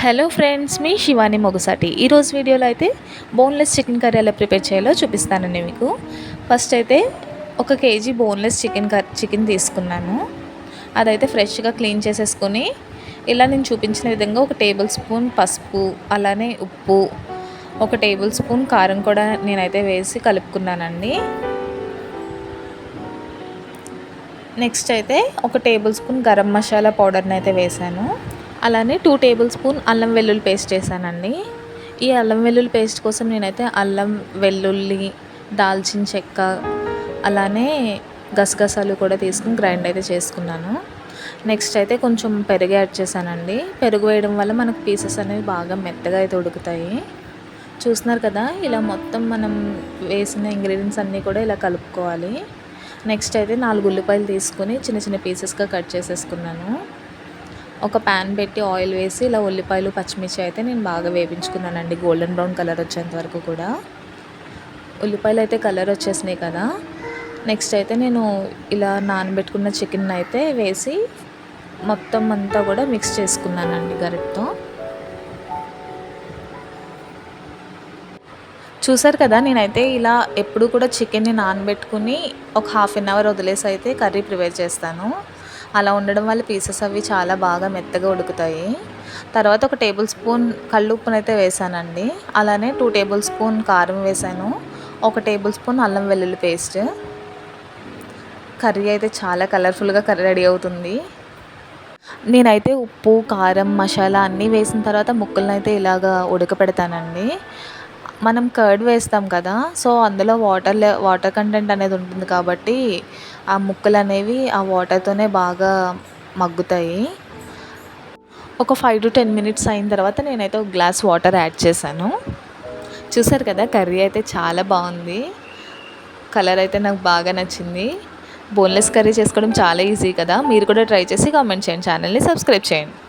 Hello friends, మీ శివాని మొగసాటి. ఈరోజు వీడియోలో అయితే బోన్లెస్ చికెన్ కర్రీ ఎలా ప్రిపేర్ చేయాలో చూపిస్తానండి మీకు. ఫస్ట్ అయితే 1 కేజీ బోన్లెస్ చికెన్ తీసుకున్నాను. అదైతే ఫ్రెష్గా క్లీన్ చేసేసుకొని ఇలా నేను చూపించిన విధంగా 1 టేబుల్ స్పూన్ పసుపు, అలానే ఉప్పు, 1 టేబుల్ స్పూన్ కారం కూడా నేనైతే వేసి కలుపుకున్నానండి. నెక్స్ట్ అయితే 1 టేబుల్ స్పూన్ గరం మసాలా పౌడర్ని అయితే వేసాను. అలానే 2 టేబుల్ స్పూన్ అల్లం వెల్లుల్లి పేస్ట్ చేశానండి. ఈ అల్లం వెల్లుల్లి పేస్ట్ కోసం నేనైతే అల్లం, వెల్లుల్లి, దాల్చిన చెక్క, అలానే గసగసాలు కూడా తీసుకుని గ్రైండ్ అయితే చేసుకున్నాను. నెక్స్ట్ అయితే కొంచెం పెరుగు యాడ్ చేశానండి. పెరుగు వేయడం వల్ల మనకు పీసెస్ అనేవి బాగా మెత్తగా అయితే ఉడుకుతాయి. చూస్తున్నారు కదా, ఇలా మొత్తం మనం వేసిన ఇంగ్రీడియంట్స్ అన్నీ కూడా ఇలా కలుపుకోవాలి. నెక్స్ట్ అయితే 4 ఉల్లిపాయలు తీసుకొని చిన్న చిన్న పీసెస్గా కట్ చేసేసుకున్నాను. ఒక ప్యాన్ పెట్టి ఆయిల్ వేసి ఇలా ఉల్లిపాయలు, పచ్చిమిర్చి అయితే నేను బాగా వేపించుకున్నానండి, గోల్డెన్ బ్రౌన్ కలర్ వచ్చేంత వరకు కూడా. ఉల్లిపాయలు అయితే కలర్ వచ్చేసినాయి కదా. నెక్స్ట్ అయితే నేను ఇలా నానబెట్టుకున్న చికెన్ అయితే వేసి మొత్తం అంతా కూడా మిక్స్ చేసుకున్నానండి గరిటతో. చూసారు కదా, నేనైతే ఇలా ఎప్పుడు కూడా చికెన్ని నానబెట్టుకుని ఒక 1/2 అవర్ వదిలేసి అయితే కర్రీ ప్రిపేర్ చేస్తాను. అలా ఉండడం వల్ల పీసెస్ అవి చాలా బాగా మెత్తగా ఉడుకుతాయి. తర్వాత 1 టేబుల్ స్పూన్ కల్లుప్పునైతే వేసానండి. అలానే 2 టేబుల్ స్పూన్ కారం వేసాను. 1 టేబుల్ స్పూన్ అల్లం వెల్లుల్లి పేస్ట్. కర్రీ అయితే చాలా కలర్ఫుల్గా రెడీ అవుతుంది. నేనైతే ఉప్పు, కారం, మసాలా అన్నీ వేసిన తర్వాత ముక్కలను అయితే ఇలాగా ఉడకపెడతానండి. మనం కర్డ్ వేస్తాం కదా, సో అందులో వాటర్ కంటెంట్ అనేది ఉంటుంది కాబట్టి ఆ ముక్కలు అనేవి ఆ వాటర్తోనే బాగా మగ్గుతాయి. ఒక 5 to 10 మినిట్స్ అయిన తర్వాత నేనైతే 1 గ్లాస్ వాటర్ యాడ్ చేశాను. చూసారు కదా, కర్రీ అయితే చాలా బాగుంది. కలర్ అయితే నాకు బాగా నచ్చింది. బోన్లెస్ కర్రీ చేసుకోవడం చాలా ఈజీ కదా. మీరు కూడా ట్రై చేసి కామెంట్ చేయండి, ఛానల్ని సబ్స్క్రైబ్ చేయండి.